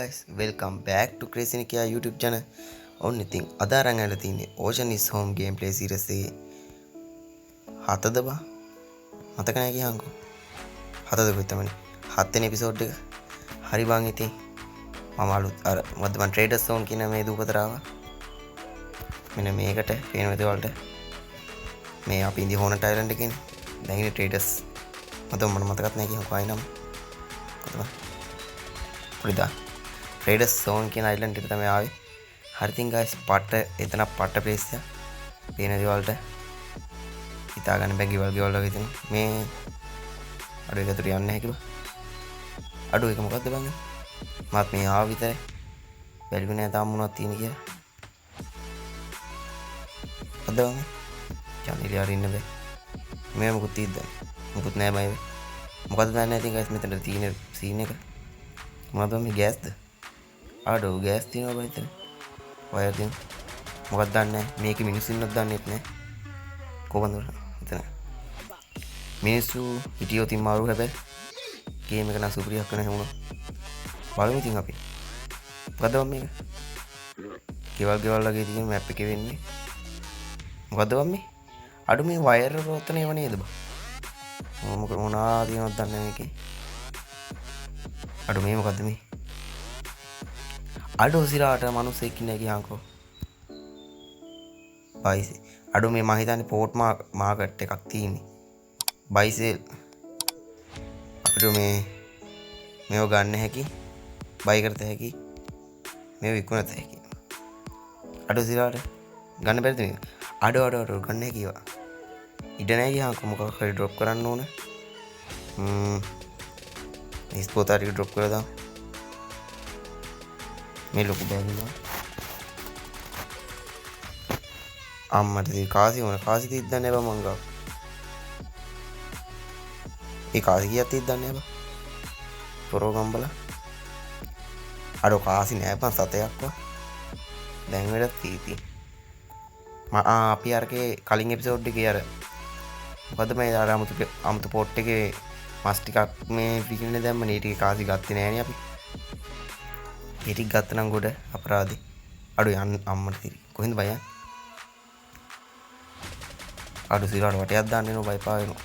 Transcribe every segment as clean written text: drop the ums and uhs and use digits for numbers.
guys, welcome back to Crazy Nikia YouTube channel. Only thing අද අරන් ඇවිල්ලා තින්නේ Ocean is Home gameplay series එකේ හතද බා මතක නැහැ කියහන්කෝ හතද කොහෙතමනේ හත්වෙනි එපිසෝඩ් එක හරි බං ඉතින් මම අලුත් අර මොකද්ද මම ට්‍රේඩර්ස් zone කියන මේ දූපතට ආවා මෙන්න මේකට පේන විදිහ වලට මේ අපි ඉඳි හෝනට් අයිලන්ඩ් එකේ දැන් ඉන්නේ ට්‍රේඩර්ස් මට මතකත් නැහැ කියහන්කෝ ආයි නම් කොතන පුරිදා ට්‍රේඩර්ස් zone කියන අයිලන්ඩ් එකට තමයි ආවේ හරි තින් guys පට එතන පට ප්ලේස් එක පේන විදිහ වලට හිතා ගන්න බෑ ගෙවල් වගේ තියෙන මේ අඩු එක තුර යන්නේ නැහැ කිව්වා අඩු එක මොකද්ද බං මාත් මේ ආව විතරයි බැලුවේ නෑ තාම මොනවද තියෙන්නේ කියලා අද බං channel එක අරින්න බෑ මේ මොකුත් තියෙද්ද මොකුත් නෑ බයි මොකද්ද දන්නේ ඉතින් guys මෙතන තියෙන සීන් එක මොනවද මේ ගෑස්ද අඩු ගෑස් තියෙනවා බයි එතන වයර් තියෙන මොකක්ද දන්නේ මේකේ මිනිස්සු ඉන්නවද දන්නේත් නෑ කොහොමද එතන මිනිස්සු හිටියොත් ඉමාරු හැබැයි ගේම් එක නම් සුපිරියක් කරන හැමෝම බලමු ඉතින් අපි මොකද මේක ගෙවල් වගේ තියෙන මැප් එකේ වෙන්නේ මොකද මේ අඩු මේ වයර් රෝතන ඒව නේද බා මොනවා තියෙනවද දන්නේ මේකේ අඩු මේ මොකද්ද මේ අඩු සිරාට මිනිස්සෙක් ඉන්නේ කියහන්කෝ බයිසේ අඩු මේ මම හිතන්නේ පෝට් මාකට් එකක් තියෙන්නේ බයිසෙල් අපිට මේව ගන්න හැකි බයි කරත හැකි මේව විකුණත හැකි අඩු සිරාට ගන්න බැරිද මේක අඩු ගන්න හැකිවා ඉඩ නැහැ කියහන්කෝ මොකක් හරි ඩ්‍රොප් කරන්න ඕන ඉස්පෝතාරික ඩ්‍රොප් කරලා දාමු මේ ලොකු බෑග් අම්මට දී කාසි කාසි තියද්දන්නේ බා මං ගාව ඒ කාසි කීයක් තියද්දන්නේ බා පොරෝ ගම්බල අර කාසි නෑ පන් සතයක්වා දැන් වෙලක් තීති අපි අරකේ කලින් එපිසෝඩ් එකේ අර මොකද මේ අර අමුතු පොට් එකේ මස් ටිකක් මේ විකිනේ දැම්ම නේ ටික කාසි ගත්තේ නෑනේ අපි ඒටික් ගත්ත නම් ගොඩ අපරාධි අඩු යන්න අම්මට තිරි කොහෙන්ද බය අඩු සිරාට වටයක් දාන්න එනවා බයි පාවෙනවා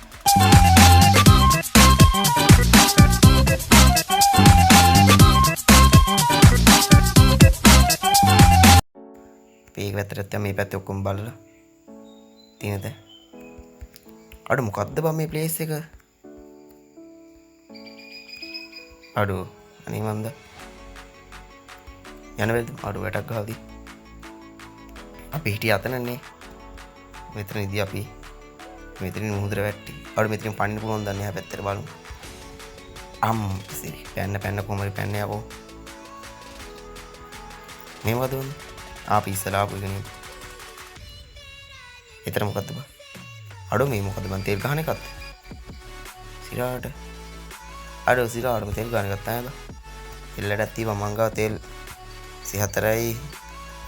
මේක වැතරත් මේ පැත්තේ ඔක්කොම බලලා තියෙනද අඩු මොකද්ද බං මේ ප්ලේස් එක අඩු අනේ මන්ද යන වෙලද අඩු වැටක් ගහලා අපි හිටිය අතනනේ මෙතන ඉදී අපි මෙතනින් මුහුදට වැට්ටි අඩු මෙතනින් පන්න පුළුවන් දන්නේ හැ පැත්තට බලමු සිරි පැන්න කොහමද පැන්න යකෝ මේ මොකද වුනේ අපි ඉස්සලා ආපු එකනේ එතන මොකද්ද බා අඩු මේ මොකද මං තෙල් ගහන එකත් සිරාට අඩු සිරාට මං තෙල් ගහන එකත් තමයි බා එල්ලඩක් තියපන් මං ගාව තෙල් 34යි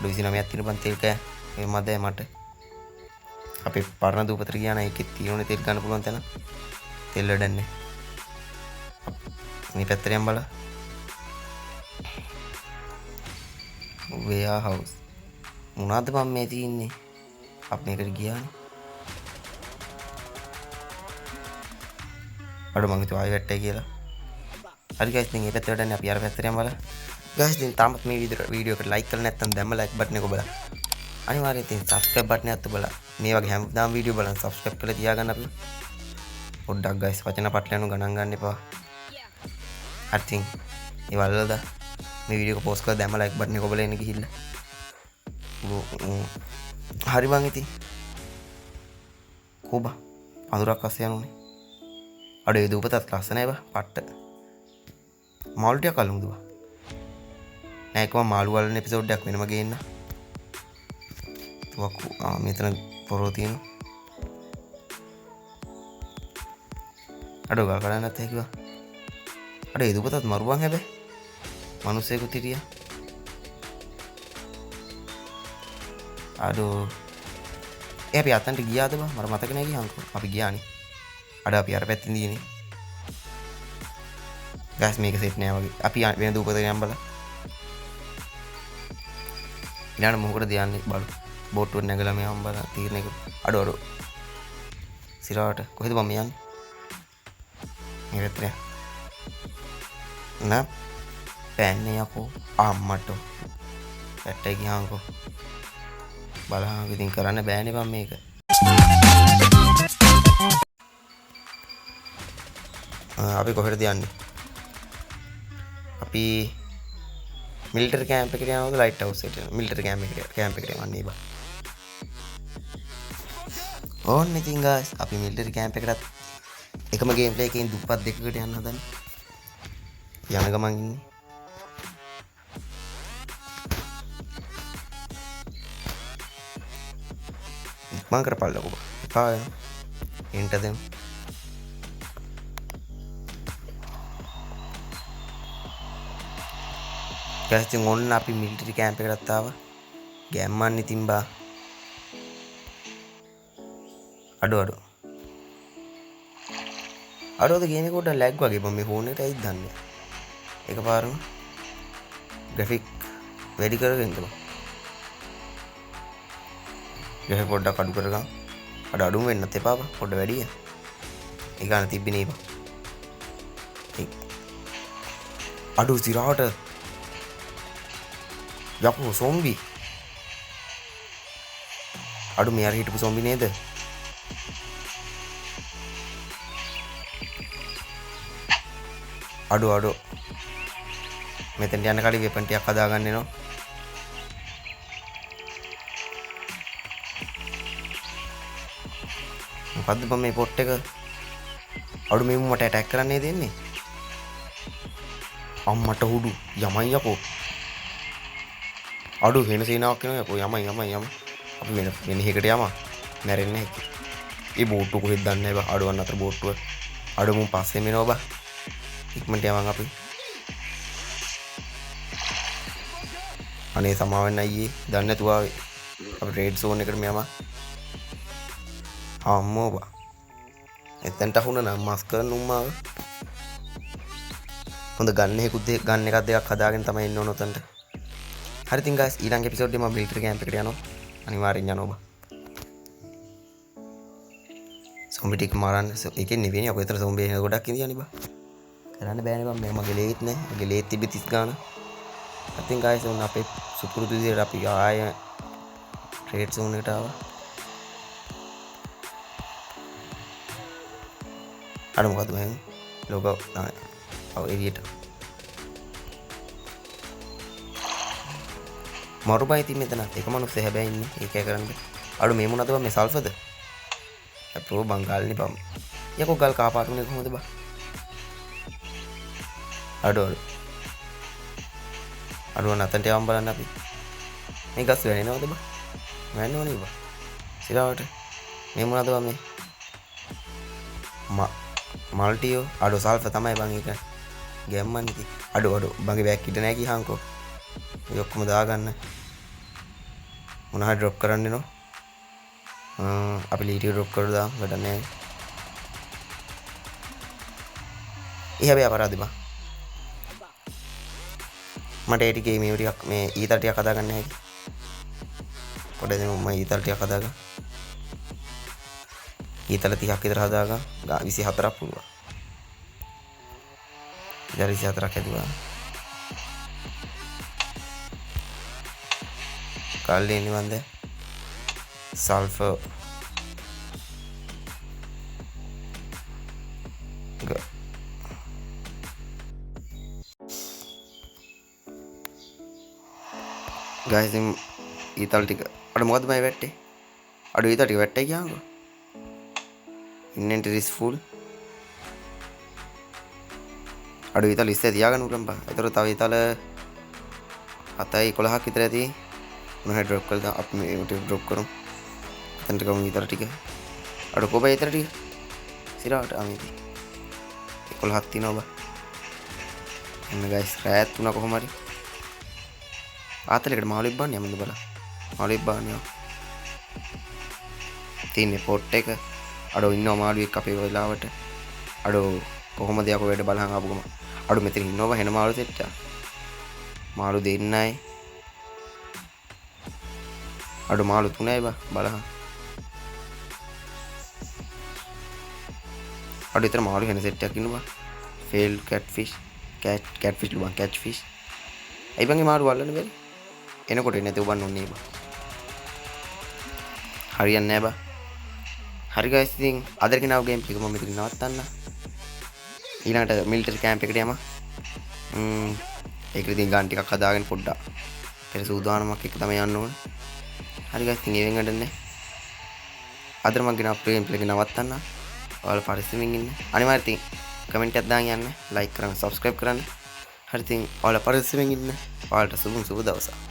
29ක් තියෙන බං තෙල් කෑ මේ මදේ මට අපේ පරණ දූපතට ගියා නම් ඒකෙත් තියෙන්නේ තෙල් ගන්න පුළුවන් තැන තෙල් වැඩන්නේ මේ පැත්තට යම් බලන්න වෙයා හවුස් මොනවද මම මේ තියෙන්නේ අපි මේකට ගියානේ අර මං හිතුවා ආයෙ වැට්ටයි කියලා හරි ගයිස් දැන් මේ පැත්තට වැඩන්නේ අපි අර පැත්තට යම් බලන්න ගයිස් දැන් තාමත් මේ වීඩියෝ එකට ලයික් කරලා නැත්නම් දැම්ම ලයික් බටන් එක ඔබලා අනිවාර්යයෙන් තියෙන subscribe බටන් එකත් ඔබලා මේ වගේ හැමදාම වීඩියෝ බලන්න subscribe කරලා තියාගන්න අපි පොඩ්ඩක් ගයිස් වචන පටලයන් ගණන් ගන්න එපා I think ඒ වලද මේ වීඩියෝ එක පෝස්ට් කරලා දැම්ම ලයික් බටන් එක ඔබලා එන්න ගිහිල්ලා හරි බං ඉතින් කොබා පඳුරක් අස්සේ යනුනේ අඩේ දූපතත් ලස්සනයි බා පට්ට මාළු ටිකක් අල්ලමුද බා නෑ කොහම මාළු වලන එපිසෝඩ් එකක් වෙනම ගේන්න තුවක්කු මෙතන පොරෝ තියෙනවා අඩෝ ගල් කඩන්න නැත්නම් කිව්වා අඩේ දූපතත් මරුවන් හැබැයි මිනිස්සෙකුත් හිටියා අඩෝ අපි අතන්ට ගියාද බා මට මතක නෑ කියහන්කෝ අපි ගියානේ අඩ අපි අර පැත්තෙන් දිනේ ගෑස් මේක සෙට් නෑ වගේ අපි වෙන දූපතට යන්න බලන්න ඊළඟ මොකටද යන්නේ බලු බෝට්ටුවට නැගලා මේ අම්බල තීරණයක අඩු සිරාට කොහෙද මම යන්නේ මේ පැත්තට නෑ පෑන්නේ යකෝ අම්මට පැට්ටයි ගියාන්කෝ බලහන් ඉතින් කරන්න බෑනේ බම් මේක අපි කොහෙටද යන්නේ අපි මිලිටරි කැම්ප් එකට යනවද ලයිට් හවුස් එකට මිලිටරි කැම්ප් එකට යන්නේ බා ඕන්න ඉතින් ගායිස් අපි මිලිටරි කැම්ප් එකටත් එකම ගේම් ප්ලේ එකකින් දුප්පත් දෙකකට යන්න හදන්නේ යන ගමන් ඉන්නේ ඉක්මන් කරපල්ලකෝ එපා එන්ට දෙමු ඉතින් ඔන්න අපි මිලිටරි කැම්ප් එකටත් ආවා ගැම්මන් ඉතින් බා අඩුවද ගේම කොට ලැග් වගේ මම මේ ෆෝන් එකට ඇයිද දන්නේ එකපාරම ග්‍රැෆික් වැඩි කරගෙන ඉඳලා ග්‍රැෆික් පොඩ්ඩක් අඩු කරගන්න අඩුම වෙන්නත් එපා බා පොඩ්ඩ වැඩි ඒ ගන්න තිබ්බේ බා අඩු සිරාට යකෝ සොම්බි අඩු මෙයාර හිටපු සොම්බි නේද අඩු මෙතෙන්ට යන්න කලින් වෙපන් ටිකක් හදාගන්න එනවා මොකද්ද බම් මේ පොට් එක අඩු මේ මට ඇටැක් කරන්නේ දෙන්නේ අම්මට හුඩු යමයි යකෝ අඩු වෙන සීනාවක් වෙනවා යකෝ යමයි අපි වෙන එකකට යමු මැරෙන්නේ නැහැ ඒ බෝට්ටු කොහෙද දන්නේ නැහැ බා අඩුවන් අතර බෝට්ටුව අඩු මුන් පස්සේ මෙනවා බා ඉක්මනට යවන් අපි අනේ සමාවෙන්න අයියේ දන්නේ නැතුව ආවේ අපි රේඩ් සෝන් එකට මෙයම අම්මෝ බා එතෙන්ට අහුණා නම් මස් කරන උම්මාව හොඳ ගන්න එකක් දෙකක් හදාගෙන තමයි එන්න ඕන උතන්ට හරි ඉතින් guys ඊළඟ එපිසෝඩ් එකේ මම මිලිටරි කැම්ප් එකට යනවා අනිවාර්යෙන් යනවා බා සොම්බි ටික මරන්න ඒකෙන් නෙවෙයි අපේ විතර සොම්බි එන ගොඩක් ඉඳියනේ බා කරන්න බෑනේ බා මගේ ලේත් නෑ මගේ ලේත් තිබ්බ 30 ගාන ඉතින් guys උන් අපේ සුපුරුදු විදියට අපි ආය රේඩ් සෝන් එකට ආවා අර මොකද මම ලෝගෝ නෑ ඔව් එළියට මරුබයි ඉතින් මෙතන එක මිනිස්සු හැබැයි ඉන්නේ ඒකයි කරන්නේ අඩු මේ මොනවද මේ සල්ෆර්ද අපෝ බංගල්නේ බම් යකෝ ගල් කාපාටුනේ කොහොමද බා අඩු නැතන්ට යවම් බලන්න අපි මේ ගස් වැනෙනවද බා වැන්නෝනේ බා සිරාවට මේ මොනවද බා මේ මල්ටියෝ අඩු සල්ෆර් තමයි බං එක ගැම්මන් ඉතින් අඩු බංගේ බෑග් කිඩ නැහැ කිහාන්කෝ ඔය ඔක්කොම දාගන්න මොනවා ඩ්‍රොප් කරන්න නෝ අපි ලීටිය ඩ්‍රොප් කරලා දාමු වැඩ නැහැ ඉහබේ අපරාධ බා මට ඒ ටිකේ මේ ටිකක් මේ ඊතල ටිකක් හදාගන්න හැකි පොඩ දෙමු මම ඊතල ටිකක් හදාගන්න ඊතල 30ක් විතර හදාගන්න 24ක් පුළුවන් 24ක් හැදුවා කල්ලි නිවන්ද සල්ෆර් guys ඊතල ටික අර මොකද්ද මම වැට්ටේ අඩු ඊතල ටික වැට්ටේ කියන්කෝ inventory is full අඩු ඊතල ඉස්සේ තියාගන්න උරම් බා ඒතර තව ඊතල 7යි 11ක් විතර ඇති මොනවා ඩ්‍රොප් කරලා අපි මේකට ඩ්‍රොප් කරමු එතනට ගමු ඊතල ටික අඩු කොබයි ඊතල ටික සිරාවට අමිති 11ක් තියෙනවා බා එන්න guys රෑත් තුන කොහොම හරි ආතලෙකට මාළුවෙක් බාන්නේ යමුද බලන්න මාළුවෙක් බාන්නේ තියෙන්නේ පොට් එක අඩෝ ඉන්නවා මාළුවෙක් අපේ වෙලාවට අඩෝ කොහොමද යකෝ වැඩ බලහන් ආපු ගම අඩෝ මෙතන ඉන්නවා හෙන මාළු සෙට්ටා මාළු දෙන්නයි අඩු මාළු 3යි බා බලහන්. අඩු විතර මාළු වෙන සෙට් එකක් ඉන්නවා. failed catfish catfish ලුබන් catch fish. අයි බංගේ මාළු වල්ලන්න බැරි. එනකොට එන්නේ නැති උබන්න ඕනේ බා. හරියන්නේ නැහැ බා. හරි guys ඉතින් අද කෙනාව ගේම් එක මම මෙතන නවත්තන්න. ඊළඟට මිලිටරි කැම්ප් එකට යමු. ඒක ඉතින් ගන්න ටිකක් හදාගෙන පොඩ්ඩක් පෙර සූදානමක් එක තමයි යන්න ඕන. හරි guys ඉතින් ඉවෙන් ගඩන්නේ. අද මම ගෙන අප්‍රේම් ප්ලේ එක නවත්තන්න. ඔයාලා පරිස්සමින් ඉන්න. අනිවාර්යෙන් ඉතින් කමෙන්ට් එකක් දාන්න යන්න, ලයික් කරන්න, සබ්ස්ක්‍රයිබ් කරන්න. හරි ඉතින් ඔයාලා පරිස්සමින් ඉන්න. ඔයාලට සුබ දවසක්.